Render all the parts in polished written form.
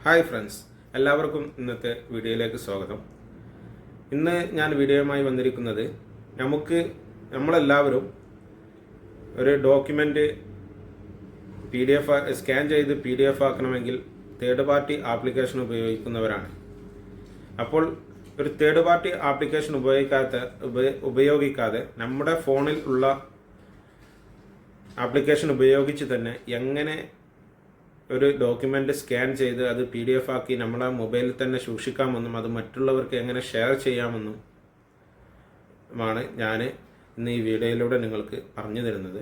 Hi friends, എല്ലാവർക്കും ഇന്നത്തെ വീഡിയോയിലേക്ക് സ്വാഗതം. ഇന്ന് ഞാൻ വീഡിയോയുമായി വന്നിരിക്കുന്നത് നമ്മളെല്ലാവരും ഒരു ഡോക്യുമെൻ്റ് PDF സ്കാൻ ചെയ്ത് PDF ആക്കണമെങ്കിൽ തേർഡ് പാർട്ടി ആപ്ലിക്കേഷൻ ഉപയോഗിക്കുന്നവരാണ്. അപ്പോൾ ഒരു തേർഡ് പാർട്ടി ആപ്ലിക്കേഷൻ ഉപയോഗിക്കാതെ നമ്മുടെ ഫോണിൽ ഉള്ള ആപ്ലിക്കേഷൻ ഉപയോഗിച്ച് തന്നെ എങ്ങനെ ഒരു ഡോക്യുമെൻ്റ് സ്കാൻ ചെയ്ത് അത് PDF ആക്കി നമ്മളെ മൊബൈലിൽ തന്നെ സൂക്ഷിക്കാമെന്നും അത് മറ്റുള്ളവർക്ക് എങ്ങനെ ഷെയർ ചെയ്യാമെന്നും ആണ് ഞാൻ ഇന്ന് ഈ വീഡിയോയിലൂടെ നിങ്ങൾക്ക് പറഞ്ഞു തരുന്നത്.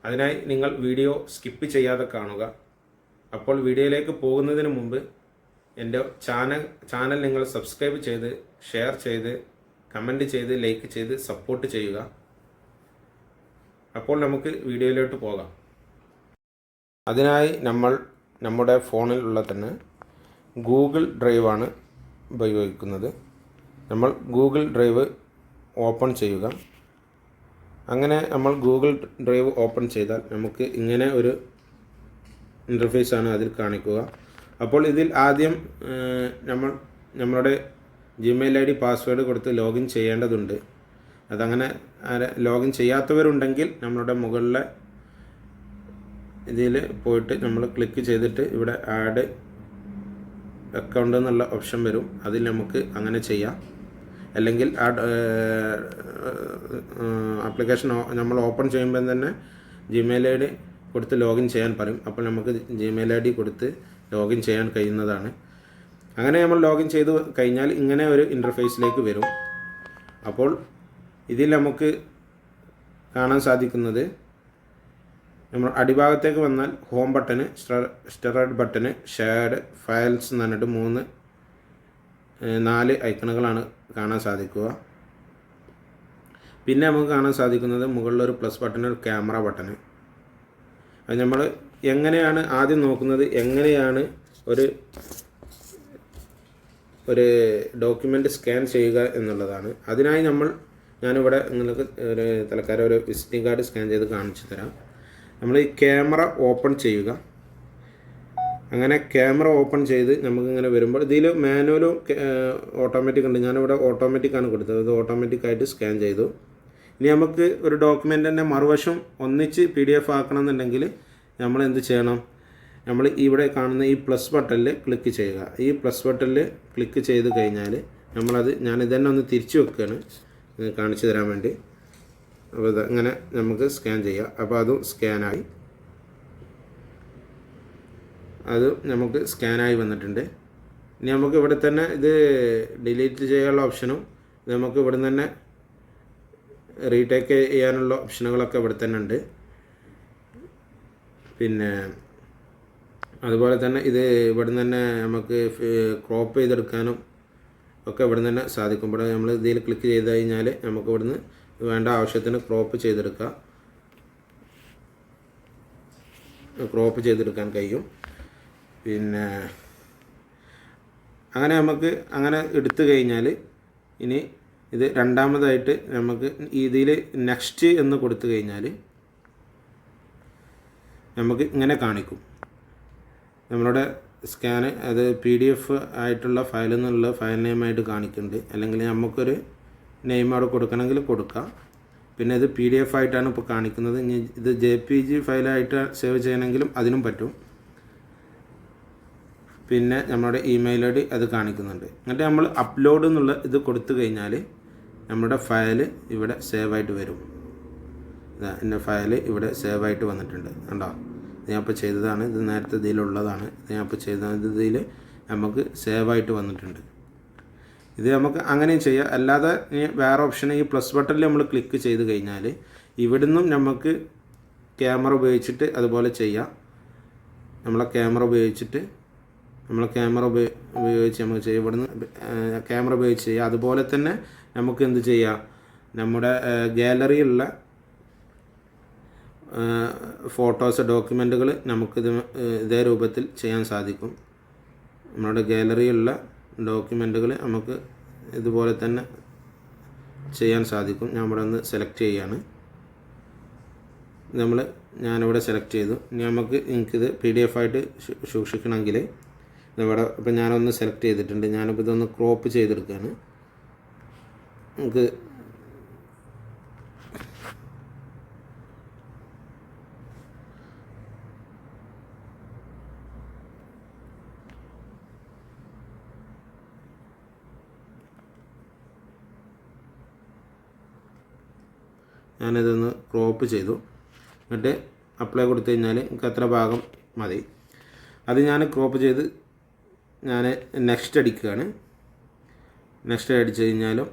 അതിനായി നിങ്ങൾ വീഡിയോ സ്കിപ്പ് ചെയ്യാതെ കാണുക. അപ്പോൾ വീഡിയോയിലേക്ക് പോകുന്നതിന് മുമ്പ് എൻ്റെ ചാനൽ നിങ്ങൾ സബ്സ്ക്രൈബ് ചെയ്ത് ഷെയർ ചെയ്ത് കമൻറ്റ് ചെയ്ത് ലൈക്ക് ചെയ്ത് സപ്പോർട്ട് ചെയ്യുക. അപ്പോൾ നമുക്ക് വീഡിയോയിലോട്ട് പോകാം. അതിനായി നമ്മുടെ ഫോണിലുള്ള തന്നെ ഗൂഗിൾ ഡ്രൈവാണ് ഉപയോഗിക്കുന്നത്. നമ്മൾ ഗൂഗിൾ ഡ്രൈവ് ഓപ്പൺ ചെയ്യുക. അങ്ങനെ നമ്മൾ ഗൂഗിൾ ഡ്രൈവ് ഓപ്പൺ ചെയ്താൽ നമുക്ക് ഇങ്ങനെ ഒരു ഇൻ്റർഫേസാണ് അതിൽ കാണിക്കുക. അപ്പോൾ ഇതിൽ ആദ്യം നമ്മളുടെ Gmail ID പാസ്വേഡ് കൊടുത്ത് ലോഗിൻ ചെയ്യേണ്ടതുണ്ട്. അതങ്ങനെ ലോഗിൻ ചെയ്യാത്തവരുണ്ടെങ്കിൽ നമ്മളുടെ മുകളിലെ ഇതിൽ പോയിട്ട് നമ്മൾ ക്ലിക്ക് ചെയ്തിട്ട് ഇവിടെ ആഡ് അക്കൗണ്ട് എന്നുള്ള ഓപ്ഷൻ വരും. അതിൽ നമുക്ക് അങ്ങനെ ചെയ്യാം. അല്ലെങ്കിൽ ആപ്ലിക്കേഷൻ നമ്മൾ ഓപ്പൺ ചെയ്യുമ്പോൾ തന്നെ Gmail ID കൊടുത്ത് ലോഗിൻ ചെയ്യാൻ പറയും. അപ്പോൾ നമുക്ക് Gmail ID കൊടുത്ത് ലോഗിൻ ചെയ്യാൻ കഴിയുന്നതാണ്. അങ്ങനെ നമ്മൾ ലോഗിൻ ചെയ്ത് കഴിഞ്ഞാൽ ഇങ്ങനെ ഒരു ഇൻ്റർഫേസിലേക്ക് വരും. അപ്പോൾ ഇതിൽ നമുക്ക് കാണാൻ സാധിക്കുന്നത്, നമ്മൾ അടിഭാഗത്തേക്ക് വന്നാൽ home button, steroid button, shared, files എന്ന് പറഞ്ഞിട്ട് 4 ഐക്കണുകളാണ് കാണാൻ സാധിക്കുക. പിന്നെ നമുക്ക് കാണാൻ സാധിക്കുന്നത് മുകളിലൊരു പ്ലസ് ബട്ടൺ, ഒരു ക്യാമറ ബട്ടന്. അത് നമ്മൾ എങ്ങനെയാണ് ആദ്യം നോക്കുന്നത്, എങ്ങനെയാണ് ഒരു ഡോക്യുമെൻ്റ് സ്കാൻ ചെയ്യുക എന്നുള്ളതാണ്. അതിനായി ഞാനിവിടെ നിങ്ങൾക്ക് തൽക്കാലം ഒരു വിസിറ്റിംഗ് കാർഡ് സ്കാൻ ചെയ്ത് കാണിച്ചു തരാം. നമ്മൾ ഈ ക്യാമറ ഓപ്പൺ ചെയ്യുക. അങ്ങനെ ക്യാമറ ഓപ്പൺ ചെയ്ത് നമുക്കിങ്ങനെ വരുമ്പോൾ ഇതിൽ മാനുവലും ഓട്ടോമാറ്റിക് ഉണ്ട്. ഞാനിവിടെ ഓട്ടോമാറ്റിക്കാണ് കൊടുത്തത്. ഇത് ഓട്ടോമാറ്റിക്കായിട്ട് സ്കാൻ ചെയ്തു. ഇനി നമുക്ക് ഒരു ഡോക്യുമെൻ്റിൻ്റെ മറുവശം ഒന്നിച്ച് PDF ആക്കണം എന്നുണ്ടെങ്കിൽ നമ്മൾ എന്ത് ചെയ്യണം, നമ്മൾ ഇവിടെ കാണുന്ന ഈ പ്ലസ് ബട്ടണിൽ ക്ലിക്ക് ചെയ്യുക. ഈ പ്ലസ് ബട്ടണിൽ ക്ലിക്ക് ചെയ്ത് കഴിഞ്ഞാൽ ഞാനിതന്നെ ഒന്ന് തിരിച്ചു വെക്കുകയാണ് കാണിച്ചു തരാൻ വേണ്ടി. അപ്പോൾ ഇങ്ങനെ നമുക്ക് സ്കാൻ ചെയ്യാം. അപ്പോൾ അതും സ്കാനായി, നമുക്ക് സ്കാനായി വന്നിട്ടുണ്ട്. ഇനി നമുക്ക് ഇവിടെ തന്നെ ഇത് ഡിലീറ്റ് ചെയ്യാനുള്ള ഓപ്ഷനും നമുക്ക് ഇവിടെ തന്നെ റീടേക്ക് ചെയ്യാനുള്ള ഓപ്ഷനുകളൊക്കെ ഇവിടെ തന്നെ ഉണ്ട്. പിന്നെ അതുപോലെ തന്നെ ഇത് ഇവിടെ തന്നെ നമുക്ക് ക്രോപ്പ് ചെയ്തെടുക്കാനും ഒക്കെ ഇവിടെ തന്നെ സാധിക്കും. ഇവിടെ നമ്മൾ ഇതിൽ ക്ലിക്ക് ചെയ്ത് കഴിഞ്ഞാൽ നമുക്ക് ഇവിടുന്ന് വേണ്ട ആവശ്യത്തിന് ക്രോപ്പ് ചെയ്തെടുക്കാൻ കഴിയും. പിന്നെ നമുക്ക് അങ്ങനെ എടുത്തു കഴിഞ്ഞാൽ ഇനി ഇത് രണ്ടാമതായിട്ട് നമുക്ക് ഇതിൽ നെക്സ്റ്റ് എന്ന് കൊടുത്തു കഴിഞ്ഞാൽ നമുക്ക് ഇങ്ങനെ കാണിക്കും. നമ്മളുടെ സ്കാന് അത് PDF ആയിട്ടുള്ള ഫയൽ എന്നുള്ള ഫയൽ നെയിമായിട്ട് കാണിക്കുന്നുണ്ട്. അല്ലെങ്കിൽ നമുക്കൊരു നെയിം അവിടെ കൊടുക്കണമെങ്കിൽ കൊടുക്കാം. പിന്നെ ഇത് PDF ആയിട്ടാണ് ഇപ്പോൾ കാണിക്കുന്നത്. ഇനി ഇത് JPG ഫയലായിട്ട് സേവ് ചെയ്യണമെങ്കിലും അതിനും പറ്റും. പിന്നെ നമ്മുടെ ഇമെയിൽ ID അത് കാണിക്കുന്നുണ്ട്. എന്നിട്ട് നമ്മൾ അപ്ലോഡ് എന്നുള്ള ഇത് കൊടുത്തു കഴിഞ്ഞാൽ നമ്മുടെ ഫയൽ ഇവിടെ സേവ് ആയിട്ട് വരും. എൻ്റെ ഫയൽ ഇവിടെ സേവ് ആയിട്ട് വന്നിട്ടുണ്ട്. കണ്ടോ, ഞാൻ ഇപ്പോൾ ചെയ്തതാണ്. ഇത് നേരത്തെ ഇതിലുള്ളതാണ്. ഞാൻ ഇപ്പോൾ ചെയ്തത് ഇതിൽ നമുക്ക് സേവ് ആയിട്ട് വന്നിട്ടുണ്ട്. ഇത് നമുക്ക് അങ്ങനെയും ചെയ്യാം. അല്ലാതെ വേറെ ഓപ്ഷൻ, ഈ പ്ലസ് ബട്ടണിൽ നമ്മൾ ക്ലിക്ക് ചെയ്ത് കഴിഞ്ഞാൽ ഇവിടുന്നും നമുക്ക് ക്യാമറ ഉപയോഗിച്ചിട്ട് അതുപോലെ ചെയ്യാം. ക്യാമറ ഉപയോഗിച്ച് നമുക്ക് ചെയ്യാം. ഇവിടുന്ന് ക്യാമറ ഉപയോഗിച്ച് ചെയ്യാം. അതുപോലെ തന്നെ നമുക്ക് എന്ത് ചെയ്യാം, നമ്മുടെ ഗാലറിയിലുള്ള ഫോട്ടോസ്, ഡോക്യുമെൻറ്റുകൾ നമുക്കിത് ഇതേ രൂപത്തിൽ ചെയ്യാൻ സാധിക്കും. നമ്മുടെ ഗാലറിയിലുള്ള ഡോക്യുമെൻറ്റുകൾ നമുക്ക് ഇതുപോലെ തന്നെ ചെയ്യാൻ സാധിക്കും. ഞാൻ ഇവിടെ ഒന്ന് സെലക്ട് ചെയ്യാണ്. നമ്മൾ ഞാനിവിടെ സെലക്ട് ചെയ്തു. ഇനി എനിക്കിത് PDF ആയിട്ട് സൂക്ഷിക്കണമെങ്കിൽ ഇവിടെ ഇപ്പം ഞാനൊന്ന് സെലക്ട് ചെയ്തിട്ടുണ്ട്. ഞാനിപ്പോൾ ഇതൊന്ന് ക്രോപ്പ് ചെയ്തെടുക്കുകയാണ്. നമുക്ക് ഞാനിതൊന്ന് ക്രോപ്പ് ചെയ്തു. എന്നിട്ട് അപ്ലൈ കൊടുത്തു കഴിഞ്ഞാൽ എനിക്ക് അത്ര ഭാഗം മതി. അത് ഞാൻ ക്രോപ്പ് ചെയ്ത് ഞാൻ നെക്സ്റ്റ് അടിക്കുകയാണ്. നെക്സ്റ്റ് അടിച്ചു കഴിഞ്ഞാലും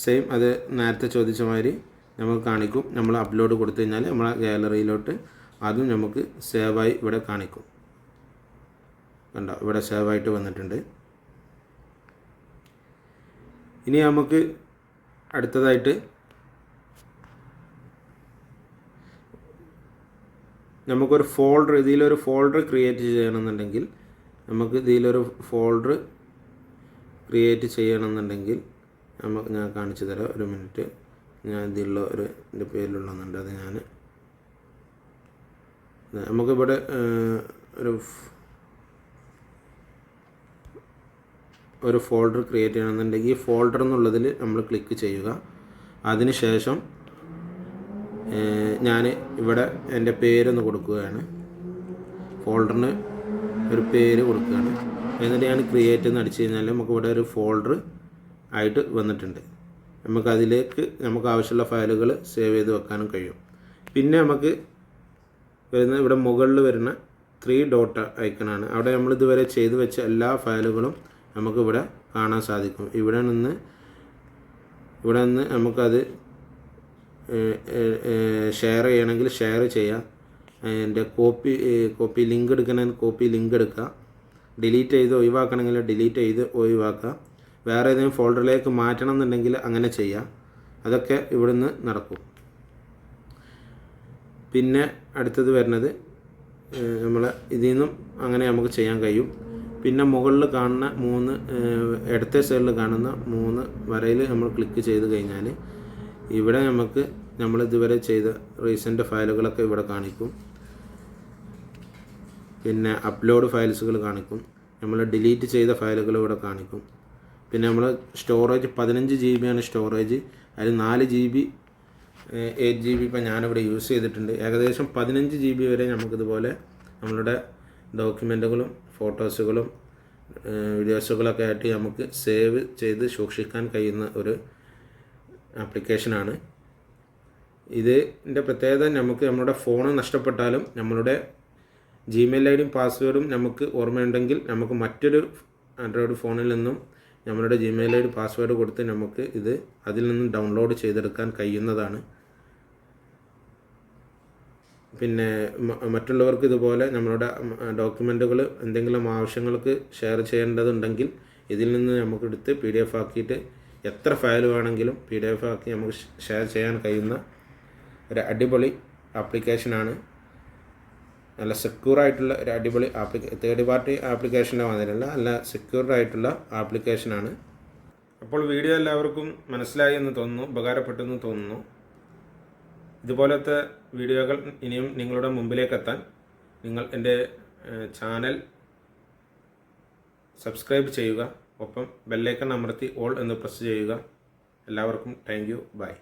സെയിം അത് നേരത്തെ ചോദിച്ച മാതിരി നമുക്ക് കാണിക്കും. നമ്മൾ അപ്ലോഡ് കൊടുത്തു കഴിഞ്ഞാൽ നമ്മളെ ഗാലറിയിലോട്ട് അതും നമുക്ക് സേവായി ഇവിടെ കാണിക്കും. കണ്ടോ, ഇവിടെ സേവായിട്ട് വന്നിട്ടുണ്ട്. ഇനി നമുക്ക് അടുത്തതായിട്ട് നമുക്കൊരു ഫോൾഡർ, ഇതിലൊരു ഫോൾഡർ ക്രിയേറ്റ് ചെയ്യണമെന്നുണ്ടെങ്കിൽ നമുക്ക് ഇതിലൊരു ഫോൾഡർ ക്രിയേറ്റ് ചെയ്യണമെന്നുണ്ടെങ്കിൽ ഞാൻ കാണിച്ചു തരാം. ഒരു മിനിറ്റ്. ഞാൻ ഇതിലുള്ള എൻ്റെ പേരിലുള്ളതുണ്ട്. അത് നമുക്കിവിടെ ഒരു ഫോൾഡർ ക്രിയേറ്റ് ചെയ്യണമെന്നുണ്ടെങ്കിൽ ഈ ഫോൾഡർ എന്നുള്ളതിൽ നമ്മൾ ക്ലിക്ക് ചെയ്യുക. അതിനുശേഷം ഞാൻ ഇവിടെ എൻ്റെ പേരൊന്ന് കൊടുക്കുകയാണ്. ഫോൾഡറിന് ഒരു പേര് കൊടുക്കുകയാണ്. എന്നിട്ട് ഞാൻ ക്രിയേറ്റ് എന്ന് അടിച്ചു കഴിഞ്ഞാൽ നമുക്കിവിടെ ഒരു ഫോൾഡർ ആയിട്ട് വന്നിട്ടുണ്ട്. നമുക്കതിലേക്ക് നമുക്ക് ആവശ്യമുള്ള ഫയലുകൾ സേവ് ചെയ്ത് വെക്കാനും കഴിയും. പിന്നെ നമുക്ക് ഇവിടെ മുകളിൽ വരുന്ന 3 ഡോട്ട് ഐക്കണാണ്. അവിടെ നമ്മൾ ഇതുവരെ ചെയ്തു വെച്ച എല്ലാ ഫയലുകളും നമുക്കിവിടെ കാണാൻ സാധിക്കും. ഇവിടെ നിന്ന് നമുക്കത് ഷെയർ ചെയ്യണമെങ്കിൽ ഷെയർ ചെയ്യാം. എൻ്റെ കോപ്പി ലിങ്ക് എടുക്കണമെങ്കിൽ കോപ്പി ലിങ്ക് എടുക്കുക. ഡിലീറ്റ് ചെയ്ത് ഒഴിവാക്കണമെങ്കിൽ ഡിലീറ്റ് ചെയ്ത് ഒഴിവാക്കുക. വേറെ ഏതെങ്കിലും ഫോൾഡറിലേക്ക് മാറ്റണം എന്നുണ്ടെങ്കിൽ അങ്ങനെ ചെയ്യാം. അതൊക്കെ ഇവിടുന്ന് നടക്കും. പിന്നെ അടുത്തത് വരുന്നത് നമ്മൾ ഇതിൽ നിന്നും അങ്ങനെ നമുക്ക് ചെയ്യാൻ കഴിയും. പിന്നെ മുകളിൽ കാണുന്ന 3 ഇടത്തെ സൈഡിൽ കാണുന്ന 3 വരയിൽ നമ്മൾ ക്ലിക്ക് ചെയ്ത് കഴിഞ്ഞാൽ ഇവിടെ നമ്മൾ ഇതുവരെ ചെയ്ത റീസെൻ്റ് ഫയലുകളൊക്കെ ഇവിടെ കാണിക്കും. പിന്നെ അപ്ലോഡ് ഫയൽസുകൾ കാണിക്കും. നമ്മൾ ഡിലീറ്റ് ചെയ്ത ഫയലുകൾ ഇവിടെ കാണിക്കും. പിന്നെ നമ്മൾ സ്റ്റോറേജ് 15 GB ആണ് സ്റ്റോറേജ്. അതിൽ 4 GB 8 GB ഇപ്പോൾ ഞാനിവിടെ യൂസ് ചെയ്തിട്ടുണ്ട്. ഏകദേശം 15 GB വരെ നമുക്കിതുപോലെ നമ്മളുടെ ഡോക്യുമെൻറ്റുകളും ഫോട്ടോസുകളും വീഡിയോസുകളൊക്കെ ആയിട്ട് നമുക്ക് സേവ് ചെയ്ത് സൂക്ഷിക്കാൻ കഴിയുന്ന ഒരു ആപ്ലിക്കേഷനാണ്. ഇതിൻ്റെ പ്രത്യേകത നമ്മുടെ ഫോൺ നഷ്ടപ്പെട്ടാലും നമ്മളുടെ Gmail ID പാസ്വേഡും നമുക്ക് ഓർമ്മയുണ്ടെങ്കിൽ നമുക്ക് മറ്റൊരു ആൻഡ്രോയിഡ് ഫോണിൽ നിന്നും നമ്മളുടെ Gmail ID പാസ്വേഡ് കൊടുത്ത് നമുക്ക് അതിൽ നിന്നും ഡൗൺലോഡ് ചെയ്തെടുക്കാൻ കഴിയുന്നതാണ്. പിന്നെ മറ്റുള്ളവർക്ക് ഇതുപോലെ നമ്മളുടെ ഡോക്യുമെൻറ്റുകൾ എന്തെങ്കിലും ആവശ്യങ്ങൾക്ക് ഷെയർ ചെയ്യേണ്ടതുണ്ടെങ്കിൽ ഇതിൽ നിന്ന് നമുക്ക് എടുത്ത് PDF ആക്കിയിട്ട് എത്ര ഫയൽ വേണമെങ്കിലും PDF ആക്കി നമുക്ക് ഷെയർ ചെയ്യാൻ കഴിയുന്ന ഒരു അടിപൊളി ആപ്ലിക്കേഷനാണ്. നല്ല സെക്യൂറായിട്ടുള്ള ഒരു അടിപൊളി തേർഡ് പാർട്ടി ആപ്ലിക്കേഷൻ്റെ മാതിരിയല്ല, നല്ല സെക്യൂർഡായിട്ടുള്ള ആപ്ലിക്കേഷനാണ്. അപ്പോൾ വീഡിയോ എല്ലാവർക്കും മനസ്സിലായി എന്ന് തോന്നുന്നു, ഉപകാരപ്പെട്ടെന്ന് തോന്നുന്നു. ഇതുപോലത്തെ വീഡിയോകൾ ഇനിയും നിങ്ങളുടെ മുമ്പിലേക്ക് എത്താൻ നിങ്ങൾ എൻ്റെ ചാനൽ സബ്സ്ക്രൈബ് ചെയ്യുക. ഒപ്പം ബെല്ലൈക്കൺ അമർത്തി ഓൾ എന്ന് പ്രസ് ചെയ്യുക. എല്ലാവർക്കും താങ്ക് യു. ബൈ.